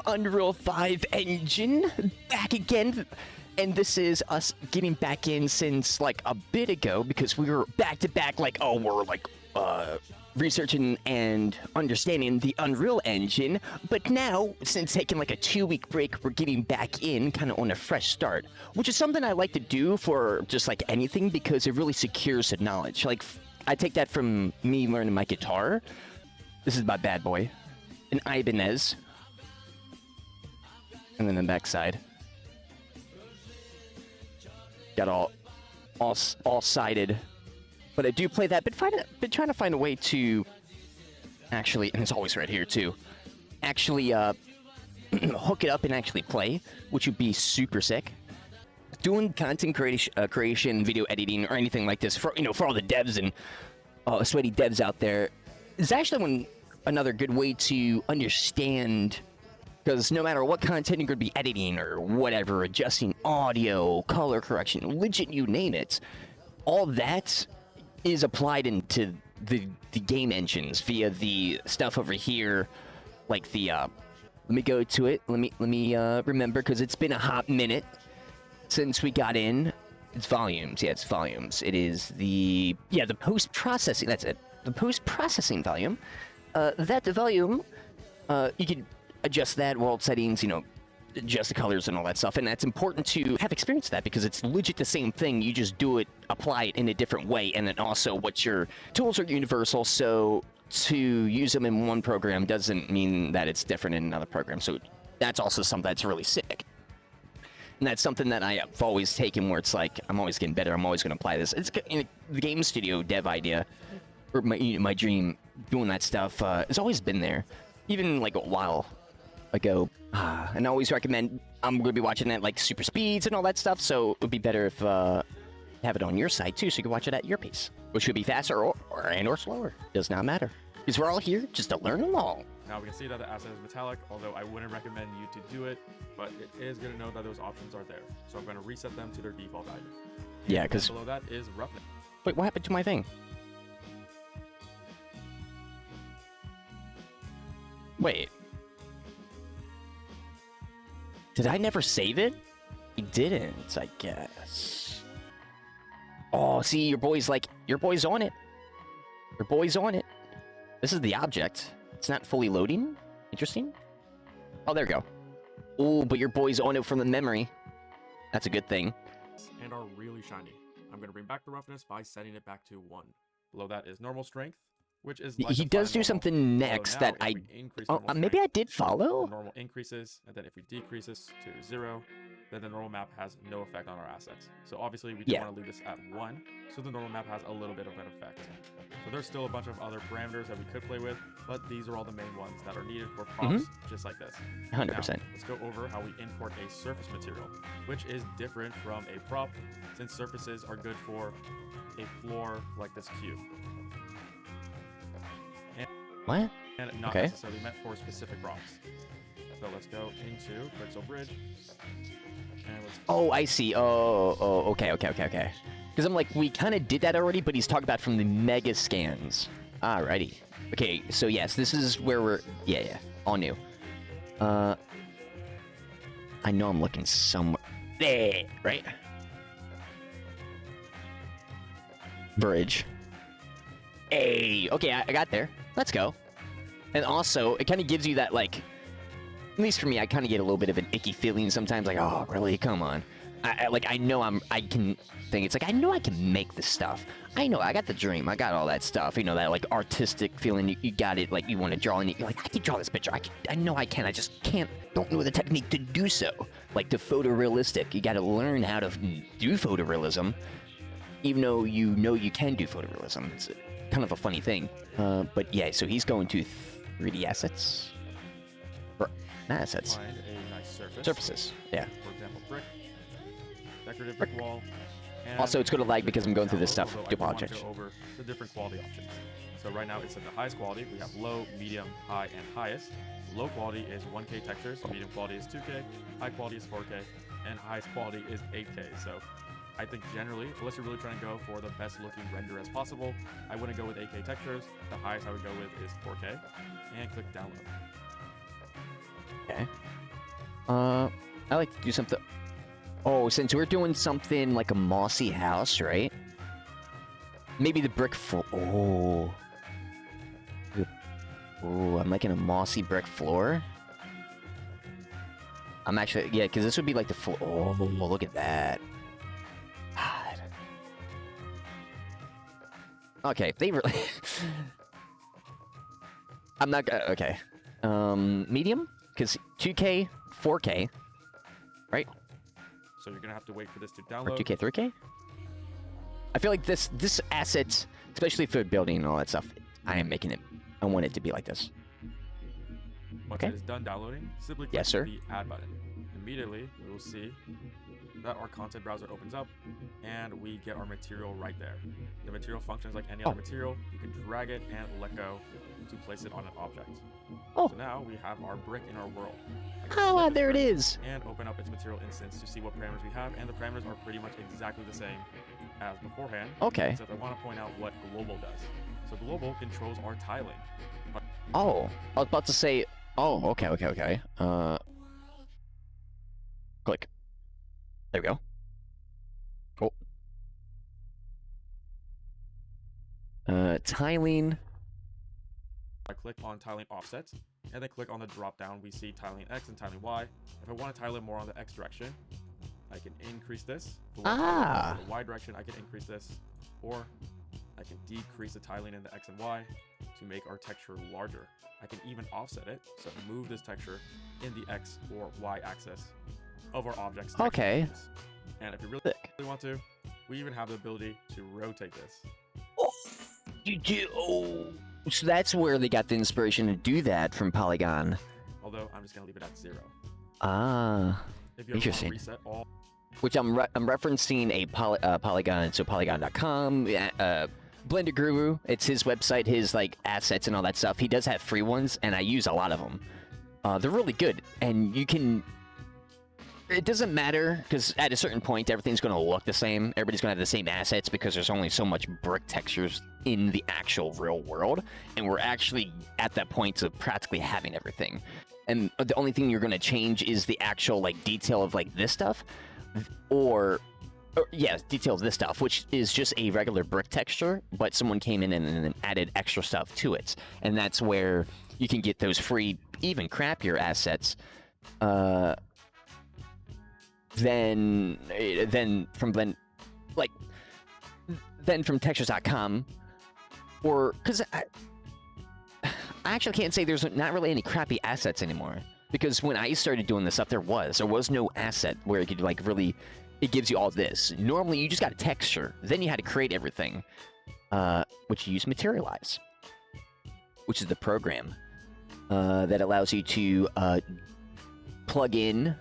Unreal 5 engine back again, and this is us getting back in since like a bit ago because we were back to back we're researching and understanding the Unreal Engine, but now since taking like a 2-week break, we're getting back in kind of on a fresh start, which is something I like to do for just like anything because it really secures the knowledge. Like I take that from me learning my guitar. This is my bad boy, an Ibanez. And then the backside. Got all sided. But I do play that, but been trying to find a way to actually, and it's always right here too, actually hook it up and actually play, which would be super sick. Doing content creation, video editing, or anything like this for all the devs and sweaty devs out there is actually another good way to understand. Because no matter what content you're going to be editing or whatever, adjusting audio, color correction, legit, you name it, all that is applied into the game engines via the stuff over here, like the, let me go to it, let me remember, because it's been a hot minute since we got in. It's volumes, yeah, it's volumes. It is the post-processing, that's it, the post-processing volume. That volume, you can adjust that, world settings, adjust the colors and all that stuff. And that's important to have experience that because it's legit the same thing. You just do it, apply it in a different way. And then also what your tools are universal. So to use them in one program doesn't mean that it's different in another program. So that's also something that's really sick. And that's something that I have always taken where it's like, I'm always getting better. I'm always going to apply this. It's the game studio dev idea or my dream doing that stuff. It's always been there, even like a while ago, and I always recommend, I'm going to be watching at like super speeds and all that stuff, so it would be better if have it on your side too, so you can watch it at your pace, which should be faster or slower, does not matter, because we're all here just to learn along. Now we can see that the asset is metallic, although I wouldn't recommend you to do it, but it is good to know that those options are there, so I'm going to reset them to their default value. Yeah, because below that is roughness. Wait, what happened to my thing? Wait. Did I never save it? I didn't, I guess. Oh, see, your boy's on it. Your boy's on it. This is the object. It's not fully loading. Interesting. Oh, there we go. Oh, but your boy's on it from the memory. That's a good thing. And are really shiny. I'm going to bring back the roughness by setting it back to 1. Below that is normal strength, which is like he does do something next that I maybe I did follow. The normal increases, and then if we decrease this to 0, then the normal map has no effect on our assets. So obviously we do want to leave this at 1, so the normal map has a little bit of an effect. So there's still a bunch of other parameters that we could play with, but these are all the main ones that are needed for props, just like this. 100%. Now, let's go over how we import a surface material, which is different from a prop, since surfaces are good for a floor like this cube. What? And not necessarily meant for specific props. So let's go into Pixel Bridge. And let's I see. Okay. Because I'm like, we kind of did that already, but he's talking about from the mega scans. Alrighty. Okay, so yes, this is where we're... Yeah, all new. I know I'm looking somewhere... There, right? Bridge. Hey, okay, I got there. Let's go. And also, it kind of gives you that, like, at least for me, I kind of get a little bit of an icky feeling sometimes, like, oh, really? Come on. I know I can think, it's like, I know I can make this stuff. I know, I got the dream, I got all that stuff, that, like, artistic feeling, you got it, like, you want to draw, and you're like, I can draw this picture, I know I can, I just don't know the technique to do so. Like, the photorealistic, you got to learn how to do photorealism, even though you know you can do photorealism. It's kind of a funny thing. But yeah, so he's going to 3D assets. Or not assets. Find a nice surface. Surfaces, yeah. For example, brick, decorative brick wall. And also, it's going to lag because I'm going through this stuff. Do apologize. Go over the different quality options. So right now it's in the highest quality. We have low, medium, high, and highest. Low quality is 1K textures, medium quality is 2K, high quality is 4K, and highest quality is 8K. So I think generally, unless you're really trying to go for the best looking render as possible, I wouldn't go with 8K textures. The highest I would go with is 4K, and click download. Okay. I like to do something. Oh, since we're doing something like a mossy house, right? Maybe the brick floor. Oh. Oh, I'm liking a mossy brick floor. I'm actually, yeah, because this would be like the floor. Oh, look at that. God. Okay, they really. I'm not gonna. Okay. Medium? Because 2K, 4K, right? So you're gonna have to wait for this to Or download. 2K, 3K? I feel like this asset, especially for building and all that stuff, I am making it. I want it to be like this. Once Okay. it is done downloading, simply click Yes, sir. the add button. Immediately, we will see that our content browser opens up and we get our material right there. The material functions like any other material. You can drag it and let go to place it on an object. Oh. So now we have our brick in our world. I can Oh, select this there it brick is. And open up its material instance to see what parameters we have, and the parameters are pretty much exactly the same as beforehand. Okay. Except I want to point out what global does. So global controls our tiling. Oh, I was about to say. Oh, okay. Click. There we go. Cool. Tiling. I click on tiling offsets, and then click on the drop down. We see tiling X and tiling Y. If I want to tile it more on the X direction, I can increase this. If I want to tile it more on the Y direction, I can increase this, or I can decrease the tiling in the X and Y to make our texture larger. I can even offset it, so move this texture in the X or Y axis of our object's texture Okay. ranges. And if you really Sick. want to, we even have the ability to rotate this. You do. Oh, so that's where they got the inspiration to do that from Polygon. Although I'm just gonna leave it at 0. Ah. If you ever want to Interesting. reset all Which I'm referencing a Polygon, so Polygon.com, Blender Guru. It's his website, his like assets and all that stuff. He does have free ones, and I use a lot of them. They're really good, and you can. It doesn't matter because at a certain point, everything's going to look the same. Everybody's going to have the same assets because there's only so much brick textures in the actual real world, and we're actually at that point of practically having everything. And the only thing you're going to change is the actual like detail of like this stuff. Or yeah, detail of this stuff, which is just a regular brick texture, but someone came in and then added extra stuff to it. And that's where you can get those free, even crappier assets, then from textures.com, or because I actually can't say there's not really any crappy assets anymore. Because when I started doing this stuff, there was no asset where it could like really, it gives you all this. Normally, you just got a texture. Then you had to create everything, which you use Materialize, which is the program that allows you to plug in.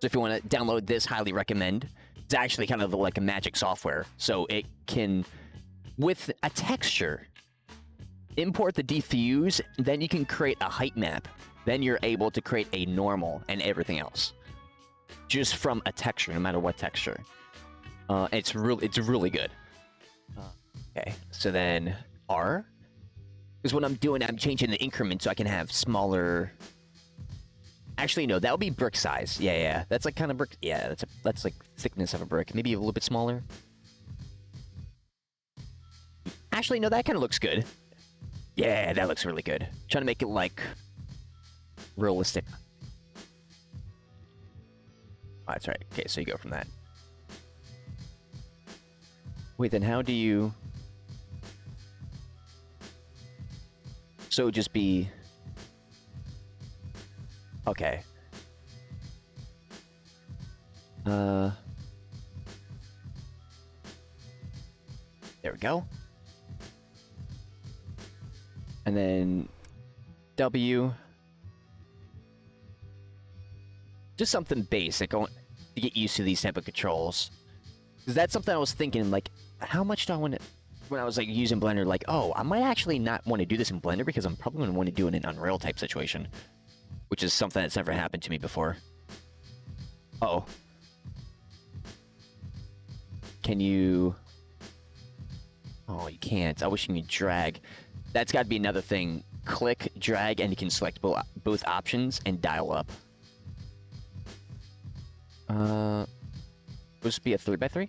So if you want to download this, highly recommend. It's actually kind of like a magic software. So it can, with a texture, import the diffuse, then you can create a height map. Then you're able to create a normal and everything else, just from a texture, no matter what texture. It's really good. Okay, so then R is what I'm doing. I'm changing the increment so I can have smaller. Actually, no, that would be brick size. Yeah, that's like kind of brick. Yeah, that's like thickness of a brick. Maybe a little bit smaller. Actually, no, that kind of looks good. Yeah, that looks really good. Trying to make it like realistic. Oh, that's right. Okay, so you go from that. Wait, then how do you... So it would just be... Okay. There we go. And then W. Just something basic to get used to these type of controls. Because that's something I was thinking, like, how much do I want to... When I was, like, using Blender, like, oh, I might actually not want to do this in Blender because I'm probably going to want to do it in an Unreal type situation. Which is something that's never happened to me before. Uh-oh. Can you... Oh, you can't. I wish you could drag. That's got to be another thing. Click, drag, and you can select both options and dial up. Supposed to be a 3x3.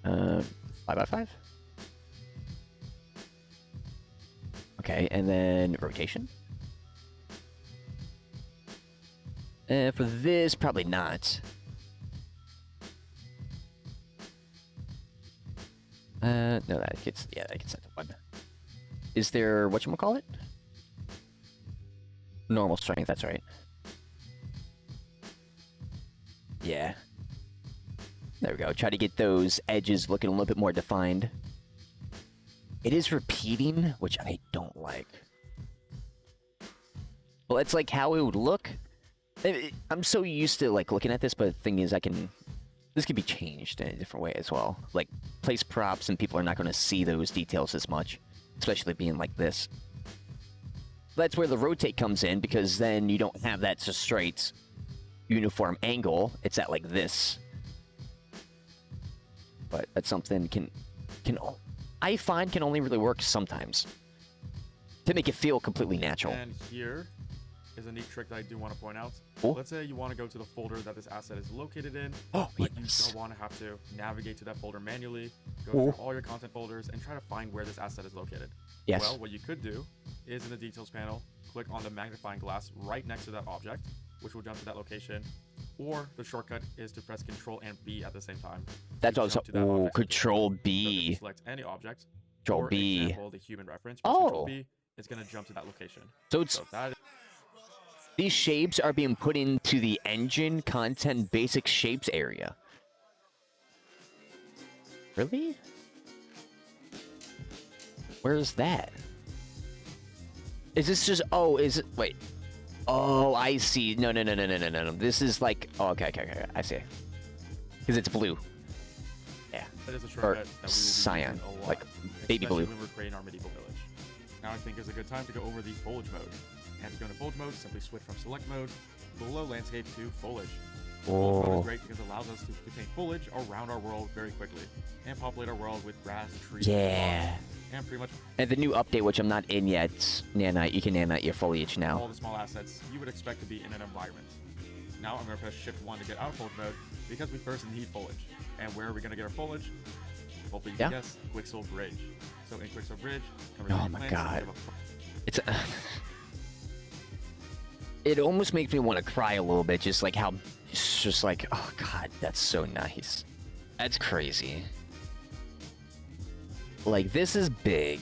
5x5. Okay, and then rotation. For this, probably not. No, that gets set to 1. Is there whatchamacallit? Normal strength, that's right. Yeah. There we go. Try to get those edges looking a little bit more defined. It is repeating, which I don't like. Well, it's like how it would look. I'm so used to like looking at this, but the thing is, this can be changed in a different way as well. Like place props, and people are not going to see those details as much, especially being like this. That's where the rotate comes in, because then you don't have that straight uniform angle. It's at like this. But that's something I find can only really work sometimes to make it feel completely natural. And here is a neat trick that I do want to point out. Oh. Let's say you want to go to the folder that this asset is located in, Oh, but yes. you don't want to have to navigate to that folder manually, go Oh. through all your content folders, and try to find where this asset is located. Yes. Well, what you could do is in the details panel, click on the magnifying glass right next to that object, which will jump to that location. Or the shortcut is to press Control and B at the same time. That's to also jump to that object. Control So if B. you select any object. Control For B. example, the human reference. Press Oh. Control B. It's going to jump to that location. So it's So that is these shapes are being put into the engine content basic shapes area. Really? Where's that? Is this just? Oh, is it? Wait. Oh, I see. No. This is like. Oh, okay. I see. Because it's blue. Yeah. that is a Or shortcut that we will be cyan, using a lot, like baby especially blue. when we're creating our medieval village. Now I think is a good time to go over the foliage mode. And to go into foliage mode, simply switch from select mode below landscape to foliage. Foliage mode Oh. is great because it allows us to contain foliage around our world very quickly and populate our world with grass, trees, Yeah. and pretty much And the new update, which I'm not in yet, nanite. You can nanite your foliage all now. the small assets you would expect to be in an environment. Now I'm going to press Shift 1 to get out of foliage mode because we first need foliage. And where are we going to get our foliage? Hopefully you can guess, Quixel Bridge. So in Quixel Bridge, Oh my God. It's it almost makes me want to cry a little bit, just like how it's just like, oh God, that's so nice. That's crazy. Like, this is big.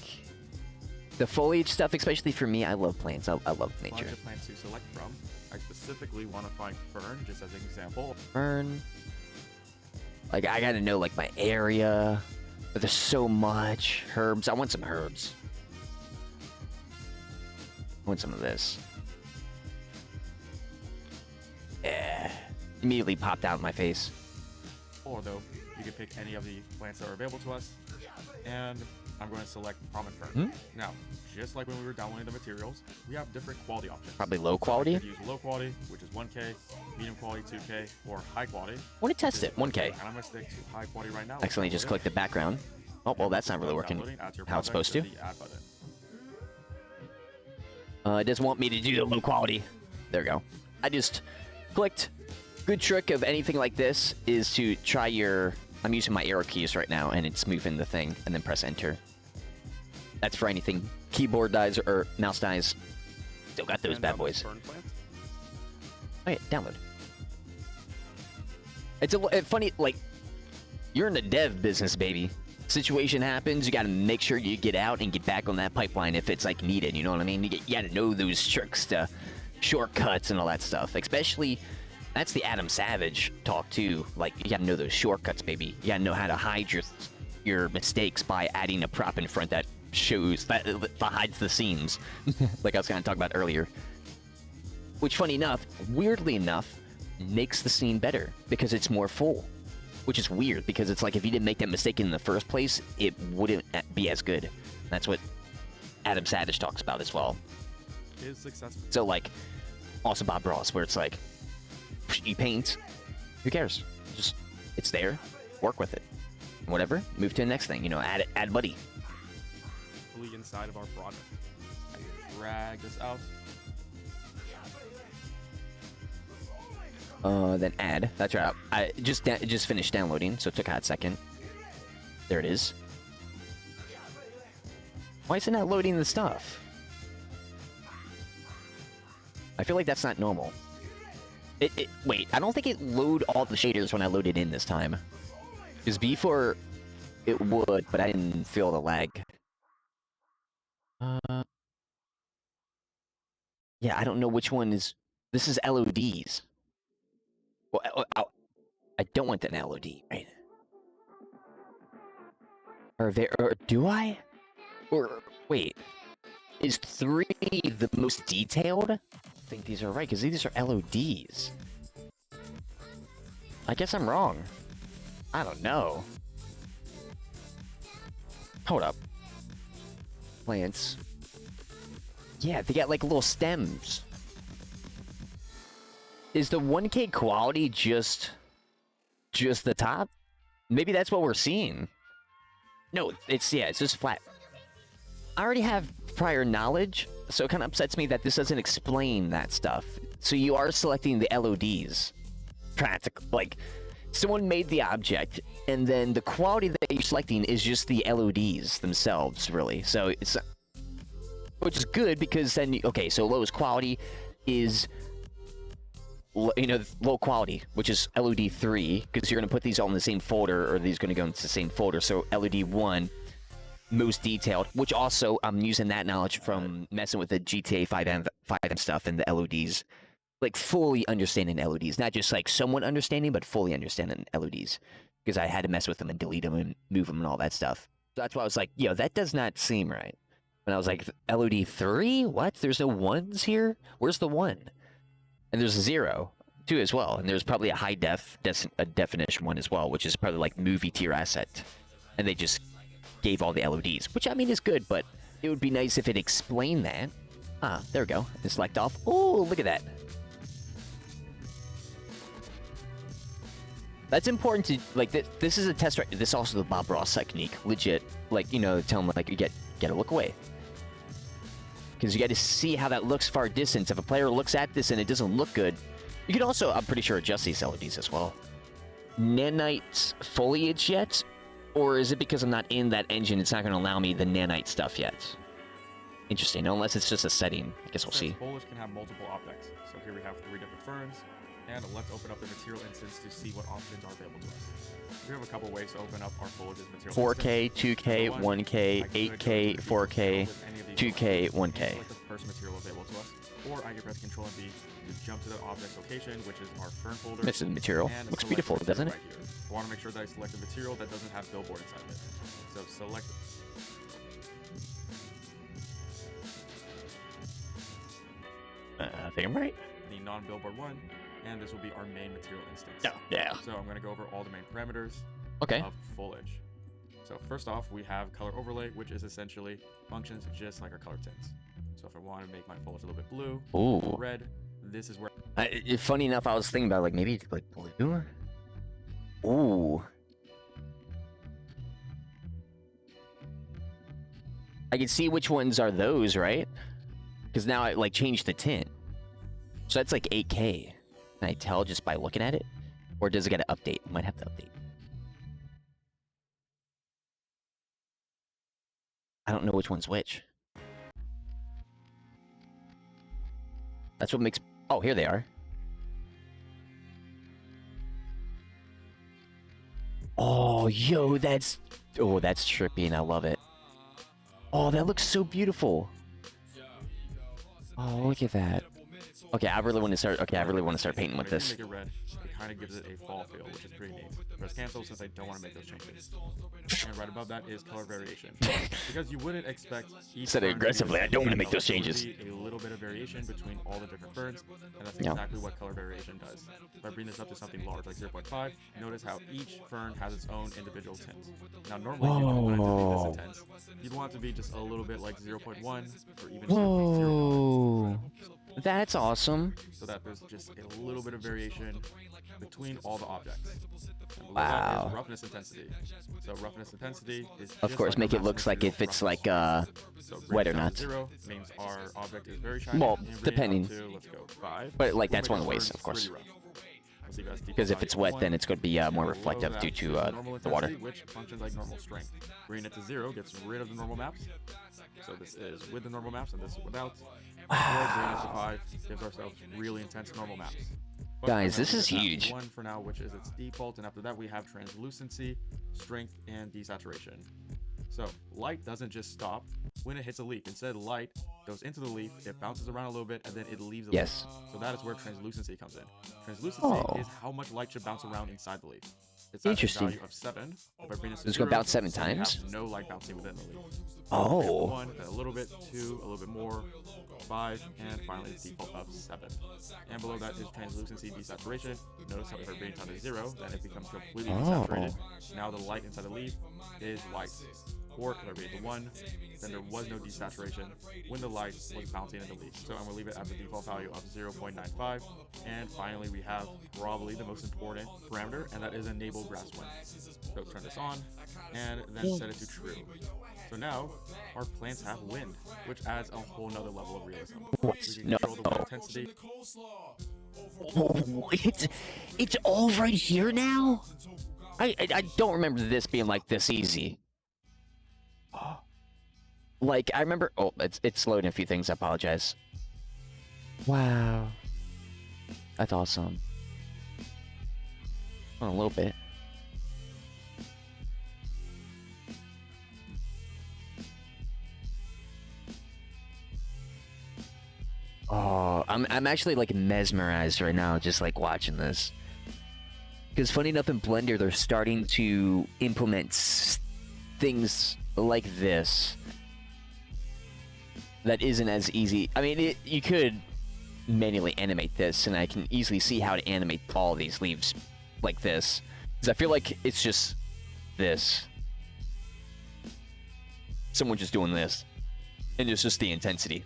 The foliage stuff, especially for me, I love plants. I love nature. Bunch of plants to select from. I specifically want to find fern, just as an example. Fern. Like, I gotta know, like, my area. But there's so much. Herbs. I want some herbs. I want some of this. Yeah. Immediately popped out in my face. Or though, you can pick any of the plants that are available to us. And I'm going to select common fern. Now, just like when we were downloading the materials, we have different quality options. Probably low So I quality. could use low quality, which is 1K, medium quality 2K, or high quality. I want to test it. 1K. And I'm going to stick to high quality right now. Accidentally just click the background. Oh, well, that's not really working how it's supposed to. The add button. It doesn't want me to do the low quality. There we go. I just clicked. Good trick of anything like this is to try your... I'm using my arrow keys right now, and it's moving the thing, and then press enter. That's for anything. Keyboard dies or mouse dies. Still got those And bad download boys. fern plant. Oh yeah, download. It's funny, like, you're in the dev business, baby. Situation happens, you gotta make sure you get out and get back on that pipeline if it's, like, needed, you know what I mean? You gotta know those tricks to shortcuts and all that stuff. Especially, that's the Adam Savage talk, too. Like, you gotta know those shortcuts, baby. You gotta know how to hide your mistakes by adding a prop in front that shows, that hides the seams. Like I was gonna talk about earlier. Which, funny enough, weirdly enough, makes the scene better because it's more full. Which is weird because it's like if you didn't make that mistake in the first place, it wouldn't be as good. That's what Adam Savage talks about as well. Is successful. So, like, also Bob Ross, where it's like, you paint, who cares? Just, it's there, work with it. Whatever, move to the next thing, you know, add buddy. Fully inside of our project. I drag this out. Then add. That's right. I just finished downloading, so it took a hot second. There it is. Why isn't that loading the stuff? I feel like that's not normal. Wait, I don't think it load all the shaders when I loaded in this time. Because before it would, but I didn't feel the lag. Yeah, I don't know which one is... This is LODs. Well, I don't want an LOD, right? Or do I? Or, wait. Is 3 the most detailed? I think these are right, because these are LODs. I guess I'm wrong. I don't know. Hold up. Plants. Yeah, they got like little stems. Is the 1K quality just the top? Maybe that's what we're seeing. No, it's just flat. I already have prior knowledge, so it kind of upsets me that this doesn't explain that stuff. So you are selecting the LODs. Practical, like, someone made the object, and then the quality that you're selecting is just the LODs themselves, really. So it's... Which is good, because then... Okay, so lowest quality is... low quality, which is LOD 3, because you're going to put these all in the same folder, or these going to go into the same folder. So LOD 1, most detailed, which also I'm using that knowledge from messing with the GTA 5 and stuff and the LODs, like fully understanding LODs, not just like somewhat understanding, but fully understanding LODs, because I had to mess with them and delete them and move them and all that stuff. So that's why I was like, yo, that does not seem right. And I was like, LOD 3? What? There's no ones here? Where's the 1? And there's a 0 too as well, and there's probably a high definition one as well, which is probably like movie tier asset, and they just gave all the LODs, which I mean is good, but it would be nice if it explained that. Ah, there we go. And select off. Oh, look at that. That's important to like. This is a test, right? This is also the Bob Ross technique, legit. Like, you know, tell them like you get a look away. Because you got to see how that looks far distance. If a player looks at this and it doesn't look good, you can also, I'm pretty sure, adjust these LEDs as well. Nanite foliage yet? Or is it because I'm not in that engine, it's not going to allow me the nanite stuff yet? Interesting, unless it's just a setting. I guess we'll see. Foliage can have multiple objects. So here we have 3 different ferns, and let's open up the material instance to see what options are available to us. We have a couple ways to open up our foliage's material 4K, 2K, 1K, 8K, 4K, 2K, 1K. Select the first material available to us, or I can press Control and B to jump to the object's location, which is our fern folder. This is material. Looks beautiful, doesn't it? Right here. I want to make sure that I select a material that doesn't have billboard inside of it. So select it. I think I'm right. The non-billboard one, and this will be our main material instance. Oh, yeah. So I'm going to go over all the main parameters Okay. of foliage. So first off, we have color overlay, which is essentially functions just like our color tints. So if I want to make my foliage a little bit blue, Ooh. red, this is where... Funny enough, I was thinking about like maybe like blue. Ooh. I can see which ones are those, right? Because now I like changed the tint. So that's like 8K. Can I tell just by looking at it? Or does it get an update? It might have to update. I don't know which one's which. That's what makes... Oh, here they are. Oh, yo, that's... Oh, that's trippy and I love it. Oh, that looks so beautiful. Oh, look at that. Okay, I really want to start. Okay, I really want to start painting with this. Make it red. It kind of gives it a fall feel, which is pretty neat. Press cancel since I don't want to make those changes. And right above that is color variation, because you wouldn't expect each Said it fern to be aggressively. I don't want to make those there will changes. be a little bit of variation between all the different ferns, and that's exactly what color variation does. If I bring this up to something large like 0.5, notice how each fern has its own individual tint. Now normally you don't want it to be this intense. You'd want it to be just a little bit like 0.1 or even Whoa. That's awesome. so that there's just a little bit of variation between all the objects. And below Wow. that is roughness intensity. So roughness intensity is Of just course, like make our it looks like master if it's roughness. like So bring wet it or down not. to 0 means our object is very shiny. Well, and bring it up depending. to, let's go, 5. But like We'll that's make one of our the ways, ferns of course. pretty rough. So you guys Because if it's wet, then it's going to be more reflective due to the water. Which functions like normal strength. Bringing it to 0 gets rid of the normal maps. So this is with the normal maps, and this is without. Or bringing it to 5 gives ourselves really intense normal maps. But Guys, this is we have huge. 1 for now, which is its default, and after that we have translucency, strength, and desaturation. So light doesn't just stop when it hits a leaf. Instead, light goes into the leaf, it bounces around a little bit, and then it leaves the leaf. So that is where translucency comes in. Translucency is how much light should bounce around inside the leaf. It's at a value of 7. If I bring this to It's going to 0, bounce 7 times? no light bouncing within the leaf. Oh. 1, a little bit, 2, a little bit more, 5, and finally the default of 7. And below that is translucency desaturation. Notice how if I bring it down to 0, then it becomes completely desaturated. Now the light inside the leaf is white. Or if I bring it to 1, then there was no desaturation when the light was bouncing in the leaf. So I'm going to leave it at the default value of 0.95. And finally, we have probably the most important parameter, and that is enable grass wind. So turn this on, and then set it to true. So now, our plants have wind, which adds a whole nother level of realism. We can control the wind intensity. Oh, it's all right here now? I don't remember this being like this easy. Like, I remember... Oh, it's loading a few things. I apologize. Wow. That's awesome. A little bit. Oh, I'm actually like mesmerized right now just like watching this. Because funny enough, in Blender, they're starting to implement things like this that isn't as easy. I mean, you could manually animate this, and I can easily see how to animate all these leaves like this. Because I feel like it's just this. Someone just doing this. And it's just the intensity.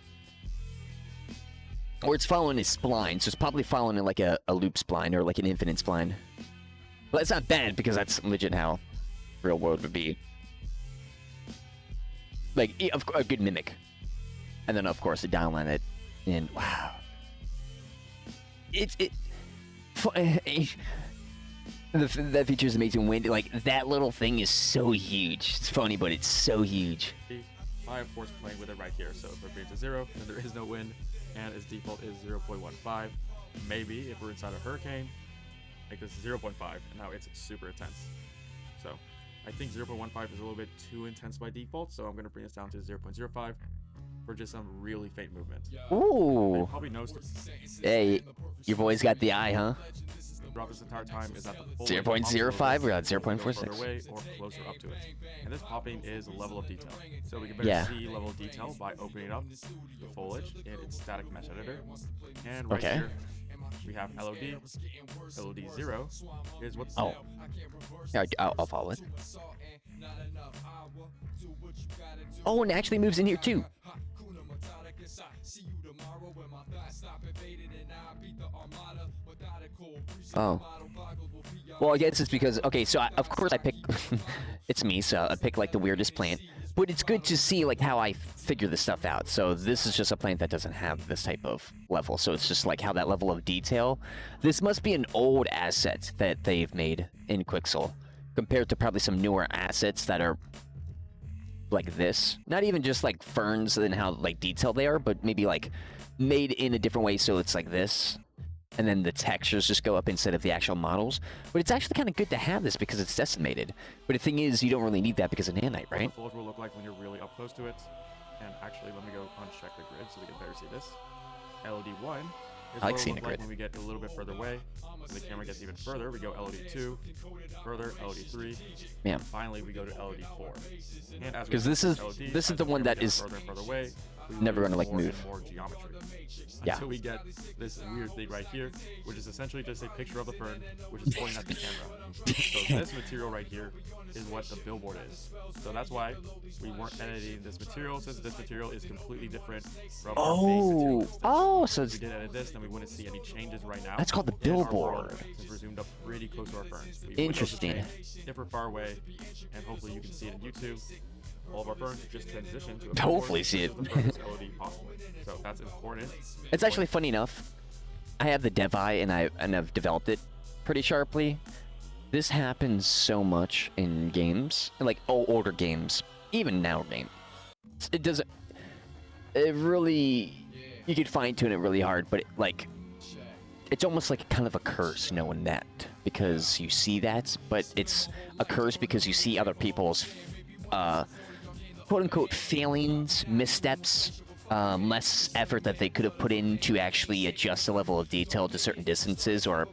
Or it's following a spline, so it's probably following it like a loop spline or like an infinite spline. But that's not bad, because that's legit how real world would be. Like, a good mimic. And then, of course, to downline it. And, wow. That features amazing wind. Like, that little thing is so huge. It's funny, but it's so huge. I, of course, playing with it right here. So if I bring it to 0, then there is no wind. And its default is 0.15. Maybe if we're inside a hurricane, like this is 0.5, and now it's super intense. So I think 0.15 is a little bit too intense by default, so I'm going to bring this down to 0.05 for just some really faint movement. Ooh. You probably noticed it. Hey, your boy's got the eye, huh? Throughout this entire time is at the full 0.05, we're at further 0.46. away or closer up to it. And this popping is a level of detail. So we can better see level of detail by opening up the foliage in its static mesh editor. And right here, we have LOD. LOD 0 is what's... Oh. Yeah, I'll follow it. Oh, and it actually moves in here too. Oh. Well, I guess it's because... Okay, so of course I pick... It's me, so I pick like the weirdest plant. But it's good to see like how I figure this stuff out. So this is just a plant that doesn't have this type of level. So it's just like how that level of detail. This must be an old asset that they've made in Quixel, compared to probably some newer assets that are like this. Not even just like ferns and how like detailed they are, but maybe like made in a different way. So it's like this. And then the textures just go up instead of the actual models. But it's actually kind of good to have this because it's decimated. But the thing is, you don't really need that because of nanite, right? What the foliage will look like when you're really up close to it. And actually, let me go uncheck the grid so we can better see this. LOD1 is I like what seeing it the looks like grid. when we get a little bit further away. When the camera gets even further, we go LOD2, further LOD3. Yeah. And finally, we go to LOD4. And as we Because this is the one that is further and further away, never going to like more and move. more geometry. Yeah. Until we get this weird thing right here, which is essentially just a picture of the fern, which is pointing at the camera. So this material right here is what the billboard is. So that's why we weren't editing this material, since this material is completely different from our base material. Oh, so If it's... we did edit this, then we wouldn't see any changes right now. That's called the And our billboard. world, since we're zoomed up pretty close to our ferns. We would notice Interesting. change if we're far away, and hopefully you can see it in YouTube. All of our ferns just transition to a Hopefully see billboard, it. which is the furthest LOD possible. So that's important. It's actually funny enough. I have the dev eye and I've developed it. pretty sharply. This happens so much in games, like older games, even now game. It doesn't. It really, you could fine tune it really hard, but it's almost like kind of a curse knowing that, because you see that, but it's a curse because you see other people's quote-unquote failings, missteps, less effort that they could have put in to actually adjust the level of detail to certain distances or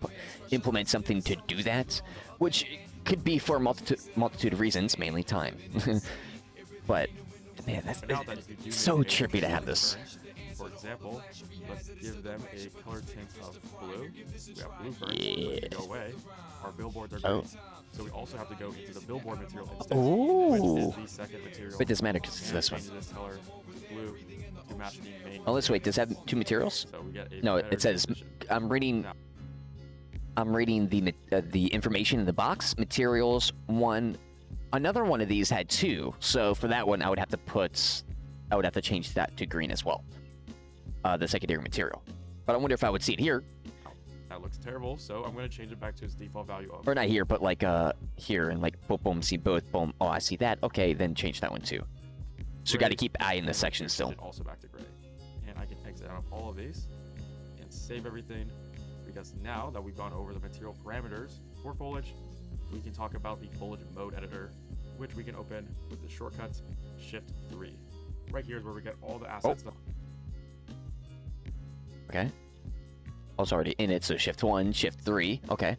implement something to do that, which could be for a multitude of reasons, mainly time. But man, it's so trippy to have this. For example, let's give them a color tint of blue. We have blue first. Yeah. Go away. Our billboards are green. So we also have to go into the billboard material instead. Ooh. Which is the second material. But it doesn't matter because it's And this one. change this color to blue to match the main. Oh, let's wait. Does it have 2 materials? So we get a No, better it says definition. I'm reading. Now, I'm reading the information in the box. Materials 1. Another one of these had 2. So for that one, I would have to change that to green as well. The secondary material. But I wonder if I would see it here. that looks terrible. So I'm going to change it back to its default value of. Or not here, but like here and like boom, boom, see both, boom. Oh, I see that. Okay, then change that one too. So we got to keep eye in this section Change still. it also back to gray. And I can exit out of all of these and save everything, because now that we've gone over the material parameters for foliage, we can talk about the foliage mode editor, which we can open with the shortcut Shift 3. Right here is where we get all the assets. Okay. Oh, it's already in it, so shift 1, shift 3. Okay.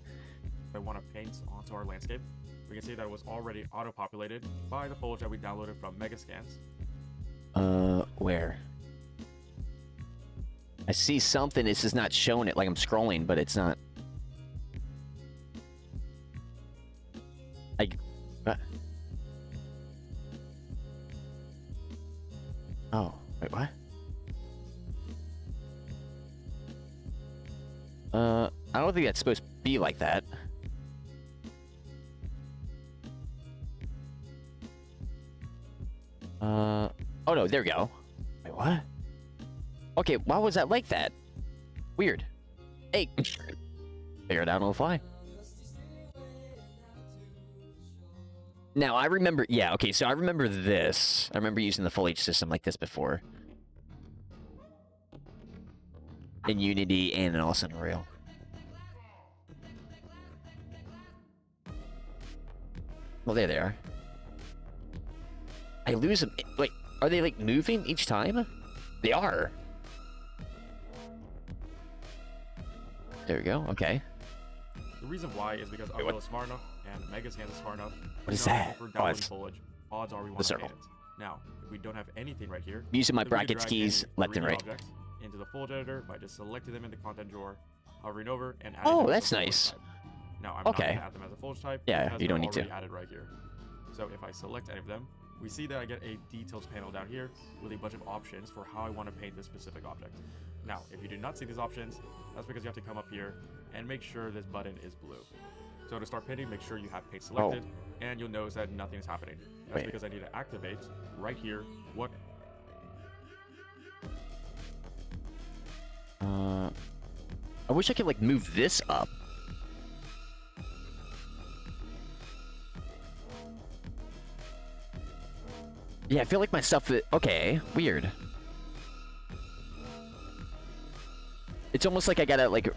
I want to paint onto our landscape. We can see that it was already auto-populated by the foliage that we downloaded from Megascans. Where? I see something. This is not showing it. Like I'm scrolling, but it's not. What? Oh, wait, what? I don't think that's supposed to be like that. Oh no, there we go. Wait, what? Okay, why was that like that? Weird. Hey, figure it out on the fly. Now, I remember, yeah, okay, so I remember this. I remember using the foliage system like this before. In Unity and also in Unreal. Well, there they are. I lose them. Wait, are they like moving each time? They are. There we go, okay. The reason why is because Unreal is smart enough and Megascans is smart enough. What is know that? For Oh, downloading it's foliage, odds are we the want to circle. paint it. Now, if we don't have anything right here, I'm using my then we can brackets drag keys any left and 3D right. objects into the foliage editor by just selecting them in the content drawer, hovering over, and adding Oh, them as a that's foliage nice. type. Now, I'm Okay. not going to add them as a foliage type. Yeah, because you don't they're need to. already added right here. So if I select any of them, we see that I get a details panel down here with a bunch of options for how I want to paint this specific object. Now, if you do not see these options, that's because you have to come up here and make sure this button is blue. So to start painting, make sure you have paint selected, and you'll notice that nothing is happening. That's Wait. because I need to activate right here what. I wish I could like move this up. Yeah, I feel like my stuff okay, weird. It's almost like I gotta like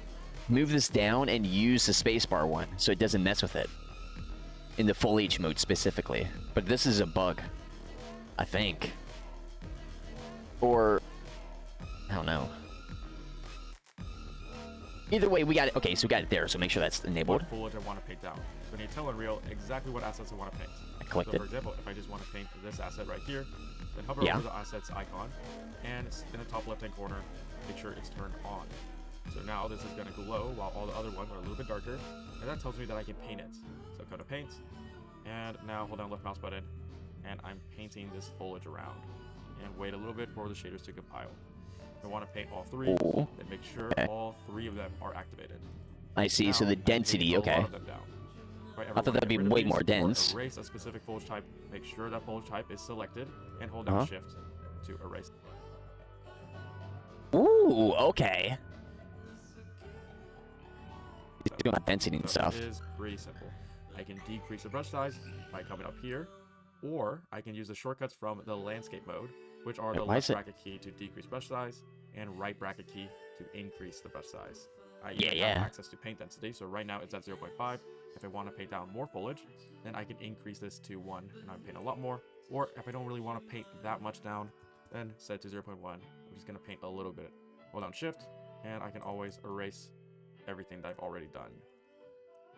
move this down and use the spacebar one so it doesn't mess with it. In the foliage mode specifically. But this is a bug. I think. Or I don't know. Either way, we got it. Okay, so we got it there, so make sure that's enabled. What foliage I want to paint down. So I need to tell Unreal exactly what assets I want to paint. I clicked So it. for example, if I just want to paint this asset right here, then hover Yeah. over the assets icon, and in the top left-hand corner, make sure it's turned on. So now this is going to glow while all the other ones are a little bit darker, and that tells me that I can paint it. So go to paint, and now hold down left mouse button, and I'm painting this foliage around. And wait a little bit for the shaders to compile. If I want to paint all three, Ooh. then make sure Okay. all three of them are activated. I see, so Now, the I'm painting density, a lot okay. of them down. If I ever I thought wanna that'd get be rid of way these more or dense. Erase a specific foliage type, make sure that foliage type is selected, and hold down Shift to erase. Ooh, okay. So doing my density and stuff. It is pretty simple. I can decrease the brush size by coming up here, or I can use the shortcuts from the landscape mode, which are the left bracket key to decrease brush size and right bracket key to increase the brush size. I have access to paint density, so right now it's at 0.5. If I want to paint down more foliage, then I can increase this to 1 and I paint a lot more. Or if I don't really want to paint that much down, then set it to 0.1. I'm just going to paint a little bit. Hold down shift, and I can always erase everything that I've already done.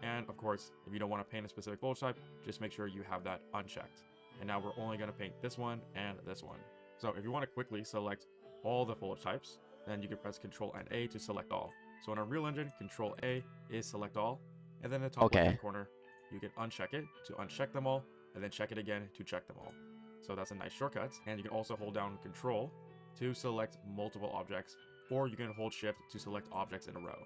And of course, if you don't want to paint a specific foliage type, just make sure you have that unchecked. And now we're only going to paint this one and this one. So if you want to quickly select all the foliage types, then you can press Ctrl and A to select all. So in Unreal Engine, Ctrl A is select all, and then in the top left-hand corner, you can uncheck it to uncheck them all, and then check it again to check them all. So that's a nice shortcut. And you can also hold down Ctrl to select multiple objects, or you can hold Shift to select objects in a row.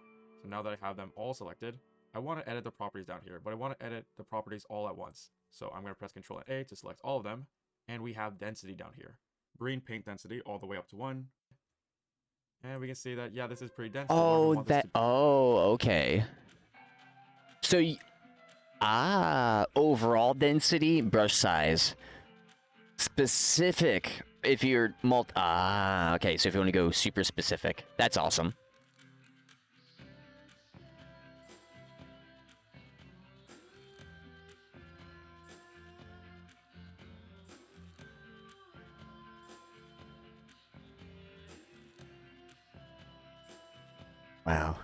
So now that I have them all selected, I want to edit the properties down here, but I want to edit the properties all at once. So I'm going to press Ctrl and A to select all of them, and we have density down here. Bring paint density all the way up to 1. And we can see that, yeah, this is pretty dense. Okay. So, overall density, brush size. Specific, if you're okay, so if you want to go super specific, that's awesome. Wow.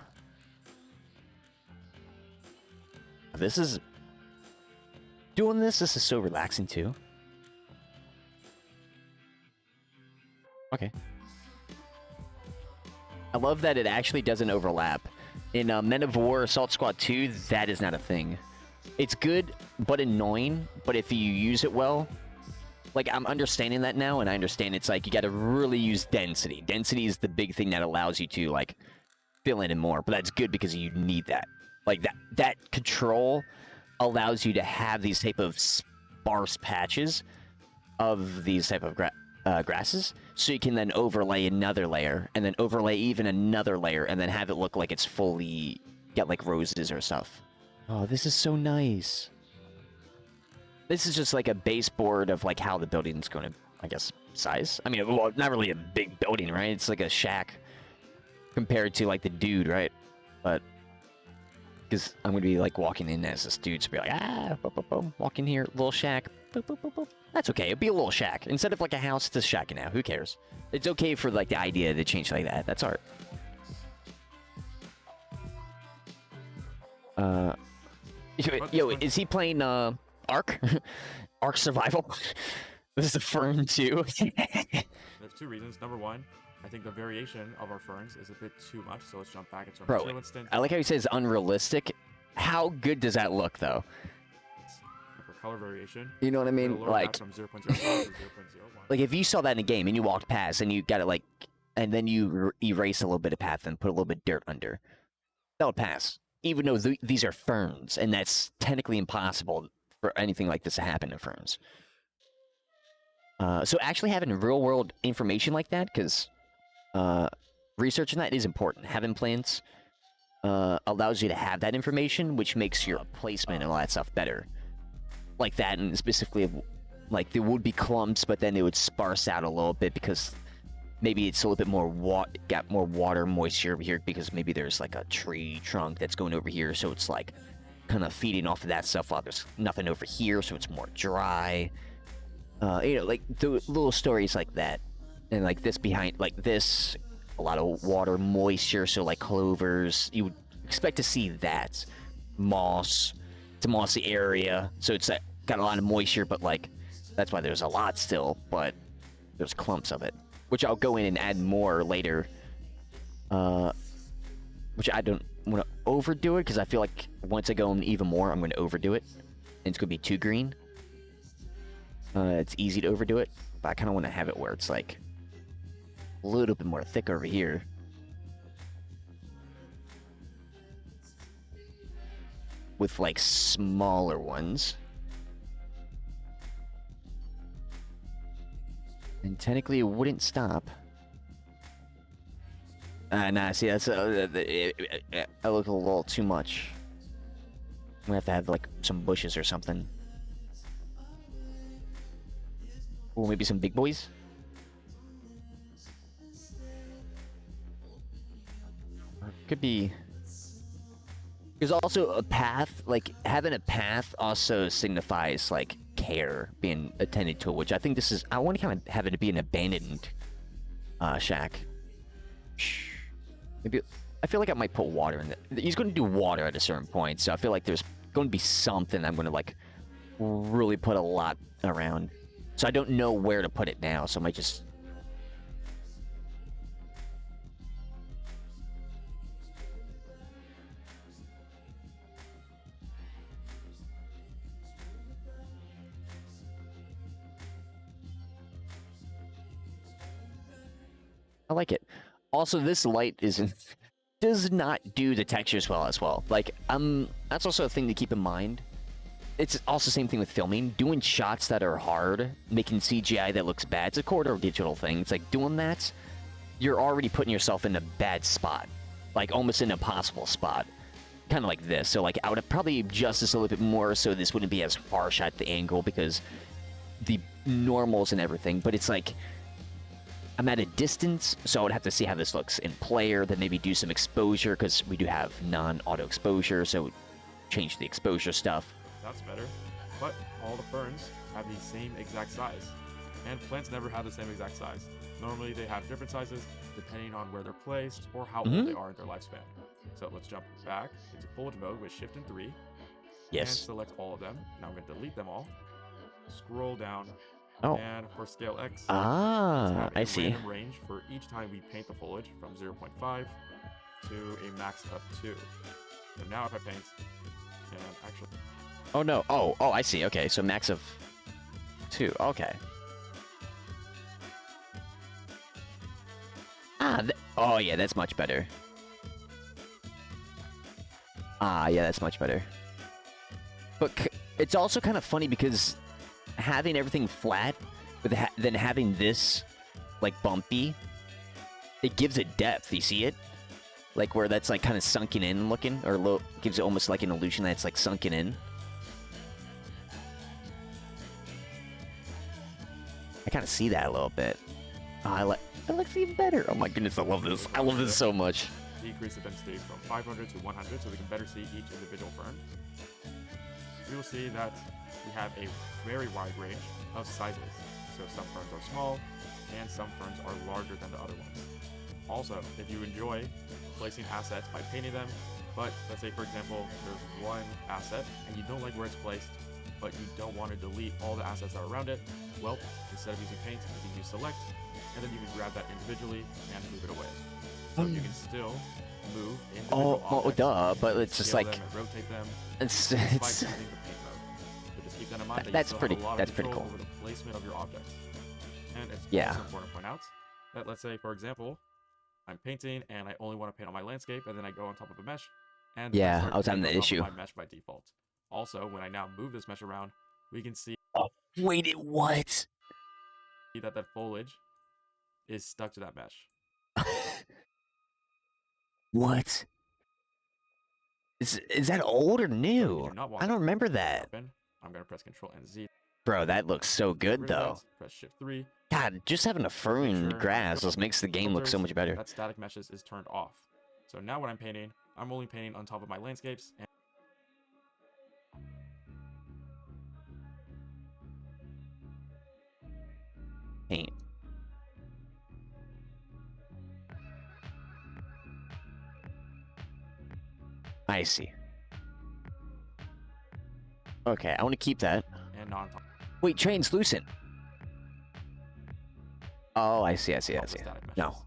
This is so relaxing too. Okay. I love that it actually doesn't overlap. In Men of War Assault Squad 2, that is not a thing. It's good, but annoying, but if you use it well, like, I'm understanding that now, and I understand it's like, you gotta really use density. Density is the big thing that allows you to, like, fill in and more, but that's good because you need that. Like, that control allows you to have these type of sparse patches of these type of grasses, so you can then overlay another layer, and then overlay even another layer, and then have it look like it's fully got like roses or stuff. Oh, this is so nice. This is just like a baseboard of like how the building's going to, I guess, size. I mean, well, not really a big building, right? It's like a shack compared to like the dude, right? But because I'm going to be like walking in as this dude, so be like, boop, boop, boop, walk in here, little shack, boop, boop, boop, boop. That's okay. It'd be a little shack. Instead of like a house, it's a shack now. Who cares? It's okay for like the idea to change like that. That's art. Yo, is he playing Ark? Ark Survival? This is a fern too. There's two reasons. Number one, I think the variation of our ferns is a bit too much, so let's jump back into our material instance. I like how he says unrealistic. How good does that look, though? For color variation, you know what I mean? Like, from 0.05 to 0.01. Like if you saw that in a game and you walked past and you got it like, and then you erase a little bit of path and put a little bit of dirt under, that would pass. Even though these are ferns, and that's technically impossible for anything like this to happen in ferns. So actually having real-world information like that, because researching that is important. Having plants allows you to have that information, which makes your placement and all that stuff better. Like that, and specifically, like there would be clumps, but then they would sparse out a little bit because maybe it's a little bit more got more water moisture over here because maybe there's like a tree trunk that's going over here, so it's like kind of feeding off of that stuff while there's nothing over here, so it's more dry. You know, like the little stories like that, and like this behind, like this, a lot of water moisture, so like clovers, you would expect to see that. Moss, it's a mossy area, so it's got a lot of moisture, but like that's why there's a lot still, but there's clumps of it, which I'll go in and add more later. Which I don't want to overdo it because I feel like once I go in even more, I'm going to overdo it, and it's going to be too green. It's easy to overdo it, but I kind of want to have it where it's like a little bit more thick over here. With like smaller ones. And technically it wouldn't stop. Nah, see, that's I look a little too much. We have to have like some bushes or something. Or maybe some big boys. Could be. There's also a path, like having a path also signifies like care being attended to, which I think this is. I want to kind of have it be an abandoned shack. Maybe I feel like I might put water in it. He's going to do water at a certain point, so I feel like there's going to be something I'm going to like really put a lot around. So I don't know where to put it now, so I might just. I like it. Also, this light does not do the textures well as well. Like, that's also a thing to keep in mind. It's also the same thing with filming. Doing shots that are hard, making CGI that looks bad. It's a corridor digital thing. It's like doing that, you're already putting yourself in a bad spot. Like, almost an impossible spot. Kind of like this. So, like, I would have probably adjust this a little bit more so this wouldn't be as harsh at the angle because the normals and everything. But it's like, I'm at a distance, so I would have to see how this looks in player, then maybe do some exposure, because we do have non-auto exposure, so change the exposure stuff. That's better. But all the ferns have the same exact size. And plants never have the same exact size. Normally they have different sizes depending on where they're placed or how old they are in their lifespan. So let's jump back into foliage mode with Shift and 3. Yes. And select all of them. Now I'm going to delete them all. Scroll down. Oh. And for scale X, I see. Random range for each time we paint the foliage from 0.5 to a max of 2. So now if I paint, and actually... Oh no, oh, I see, okay, so max of 2, okay. Oh yeah, that's much better. Yeah, that's much better. But it's also kind of funny because having everything flat, but then having this, like, bumpy, it gives it depth, you see it? Like, where that's, like, kind of sunken in looking, or gives it almost like an illusion that it's, like, sunken in. I kind of see that a little bit. Oh, that looks even better. Oh my goodness, I love this. I love this so much. Decrease the density from 500 to 100 so we can better see each individual fern. We will see that we have a very wide range of sizes. So some ferns are small, and some ferns are larger than the other ones. Also, if you enjoy placing assets by painting them, but let's say for example, there's one asset and you don't like where it's placed, but you don't want to delete all the assets that are around it, well, instead of using paint, you can use select, and then you can grab that individually and move it away. So you can still move individual objects, but it's just like them and rotate them. it's Using the paint mode. So just keep that in mind. That that's you still pretty have a lot that's of pretty control cool. over the placement of your objects. And it's Yeah. also important to point out that, let's say for example, I'm painting and I only want to paint on my landscape, and then I go on top of a mesh, and then Yeah, start I was having painting that on top issue. of my mesh by default. Also, when I now move this mesh around, we can see Wait, what? that that foliage is stuck to that mesh. What? Is that old or So if you new? do not want I that don't remember to that. happen, I'm gonna press Control and Z. Bro, that looks so Get good rid of though. that, press Shift 3. God, just having a Make fern sure grass your just makes the game look so filters, much better. that static meshes is turned off. So now when I'm painting, I'm only painting on top of my landscapes and Paint. I see. Okay, I want to keep that. non top Wait, translucent. Oh, I see. of the static meshes. No,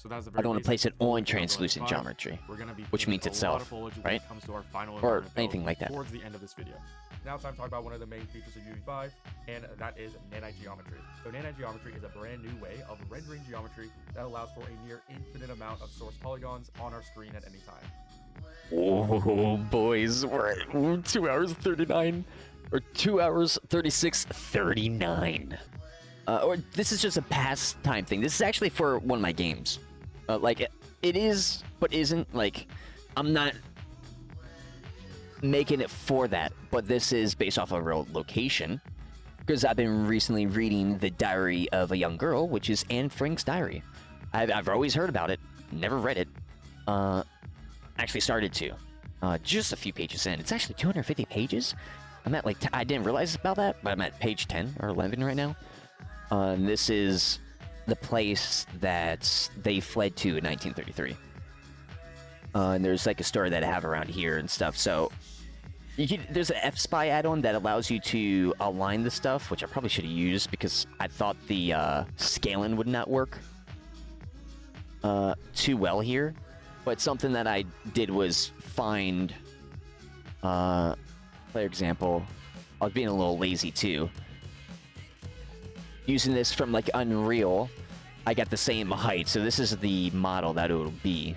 So that's the I very don't want to place it basic foliage on of translucent Learn UE5. geometry. We're gonna be which painting means a lot itself, of foliage when right? it comes to our final Or environment build anything like that. towards the end of this video. Now it's time to talk about one of the main features of UE5, and that is nanite geometry. So nanite geometry is a brand new way of rendering geometry that allows for a near infinite amount of source polygons on our screen at any time. Oh, boys, we're at 2 hours 39, or 2 hours 36, 39. Or this is just a pastime thing. This is actually for one of my games. Like, it is, but isn't. Like, I'm not making it for that, but this is based off a real location. Because I've been recently reading The Diary of a Young Girl, which is Anne Frank's diary. I've always heard about it, never read it. Actually started to. Just a few pages in. It's actually 250 pages. I'm at like, I didn't realize about that, but I'm at page 10 or 11 right now. And this is the place that they fled to in 1933. And there's like a story that I have around here and stuff. So there's an F-Spy add-on that allows you to align the stuff, which I probably should have used because I thought the scaling would not work too well here. But something that I did was find, for example, I was being a little lazy too. Using this from like Unreal, I got the same height, so this is the model that it will be.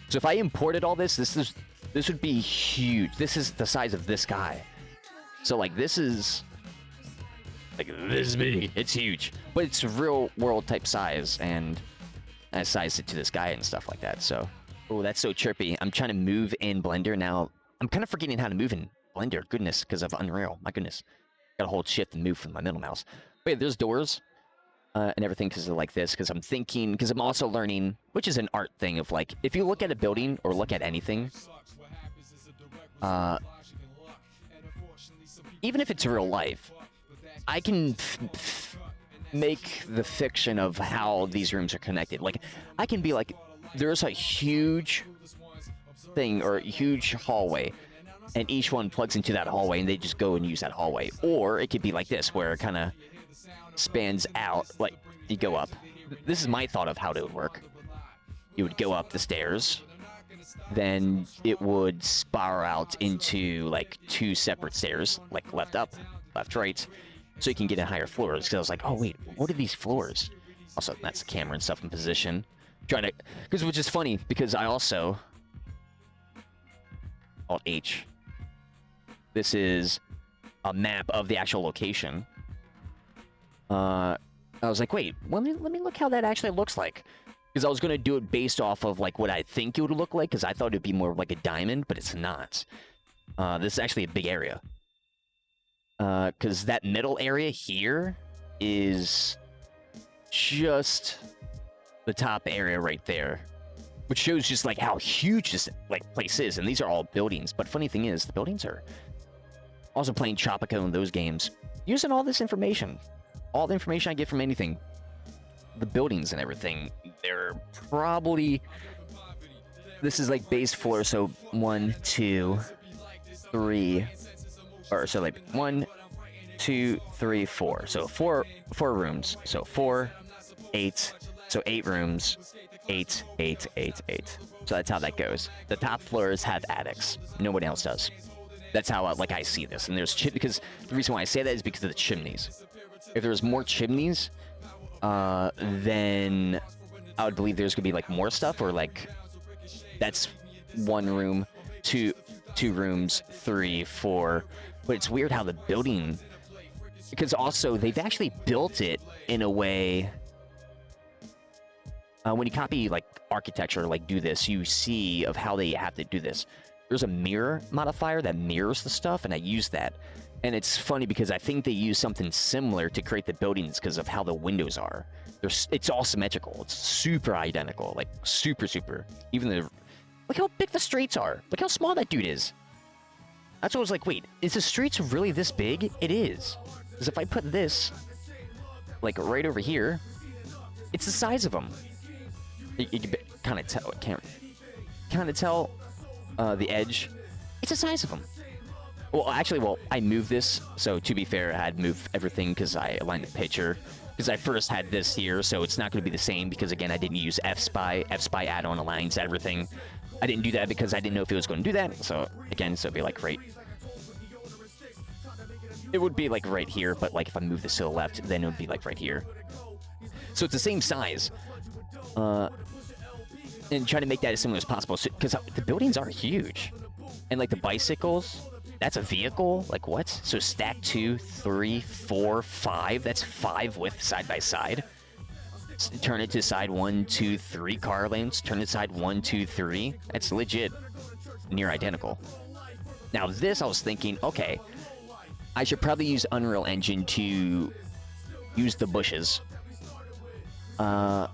So if I imported all this, this would be huge. This is the size of this guy. So like this is like this big. It's huge, but it's real world type size, and I sized it to this guy and stuff like that. So, oh, that's so chirpy. I'm trying to move in Blender now. I'm kind of forgetting how to move in Blender. Goodness, because of Unreal. My goodness, gotta hold Shift and move from my middle mouse. Wait, there's doors and everything because of like this. Because I'm thinking, because I'm also learning, which is an art thing of like, if you look at a building or look at anything. Even if it's real life, I can make the fiction of how these rooms are connected. Like, I can be like, there's a huge thing or a huge hallway, and each one plugs into that hallway, and they just go and use that hallway. Or it could be like this, where it kind of spans out, like, you go up. This is my thought of how it would work. You would go up the stairs, then it would spiral out into like 2 separate stairs, like left up, left right, so you can get in higher floors. Because I was like, oh wait, what are these floors? Also, that's the camera and stuff in position. Trying to, because which is funny because I also Alt H. This is a map of the actual location. I was like, wait, let me look how that actually looks like. Because I was going to do it based off of like what I think it would look like, because I thought it would be more like a diamond, but it's not. This is actually a big area. Because that middle area here is just the top area right there. Which shows just like how huge this like place is. And these are all buildings. But funny thing is, the buildings are also playing Tropico in those games. Using all this information. All the information I get from anything. The buildings and everything, they're probably, this is like base floor, so 1, 2, 3, or so like 1, 2, 3, 4. So four rooms. So 4, 8. So 8 rooms. 8, 8, 8, 8. So that's how that goes. The top floors have attics. No one else does. That's how like I see this. And there's because the reason why I say that is because of the chimneys. If there was more chimneys, then I would believe there's gonna be like more stuff, or like that's 1 room, 2 rooms, 3, 4. But it's weird how the building, because also they've actually built it in a way. When you copy like architecture, like do this, you see of how they have to do this. There's a mirror modifier that mirrors the stuff, and I use that. And it's funny because I think they use something similar to create the buildings because of how the windows are. It's all symmetrical. It's super identical, like super. Even the, look how big the streets are. Look how small that dude is. That's what I was like, wait, is the streets really this big? It is. Because if I put this, like right over here, it's the size of them. You can kind of tell. Can't kind of tell the edge. It's the size of them. Well, actually, I moved this, so to be fair, I had moved everything because I aligned the picture. Because I first had this here, so it's not going to be the same, because again, I didn't use F-Spy. F-Spy add-on aligns everything. I didn't do that because I didn't know if it was going to do that, so again, so it'd be like right... It would be like right here, but like if I move this to the left, then it would be like right here. So it's the same size. And try to make that as similar as possible, because the buildings are huge. And like the bicycles... That's a vehicle? Like what? So stack 2, 3, 4, 5. That's 5 width side by side. Turn it to side 1, 2, 3 car lanes. Turn it to side 1, 2, 3. That's legit near identical. Now this, I was thinking, okay, I should probably use Unreal Engine to use the bushes. And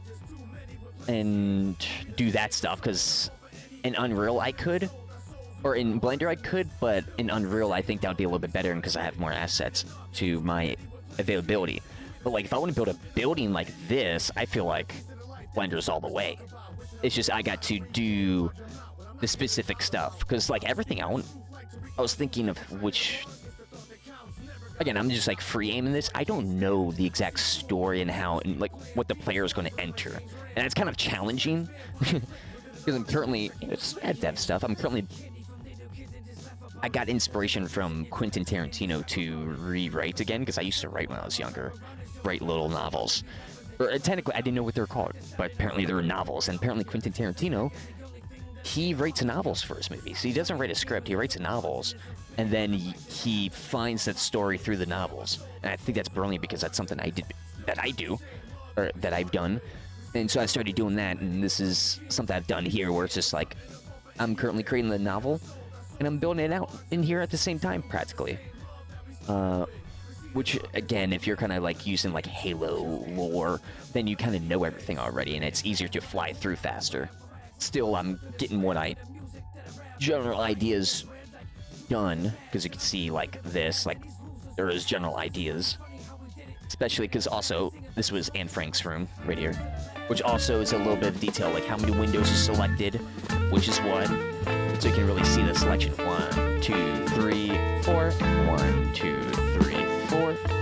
do that stuff, because in Unreal I could, or in Blender I could, but in Unreal I think that would be a little bit better because I have more assets to my availability. But like if I want to build a building like this, I feel like Blender's all the way. It's just I got to do the specific stuff, because like everything I was thinking of which, again, I'm just like free aiming this. I don't know the exact story and how and like what the player is going to enter, and it's kind of challenging because I'm currently it's dev stuff. I got inspiration from Quentin Tarantino to rewrite again, because I used to write when I was younger, write little novels. Or technically, I didn't know what they were called, but apparently they were novels. And apparently Quentin Tarantino, he writes novels for his movies. He doesn't write a script, he writes novels. And then he finds that story through the novels. And I think that's brilliant, because that's something that I've done. And so I started doing that, and this is something I've done here, where it's just like, I'm currently creating the novel, and I'm building it out in here at the same time, practically. Which, again, if you're kind of like using like Halo lore, then you kind of know everything already, and it's easier to fly through faster. Still, I'm getting general ideas done, because you can see like this, like there is general ideas. Especially because also, this was Anne Frank's room right here, which also is a little bit of detail, like how many windows are selected, which is what, so you can really see the selection. 1, 2, 3, 4, 1, 2, 3, 4.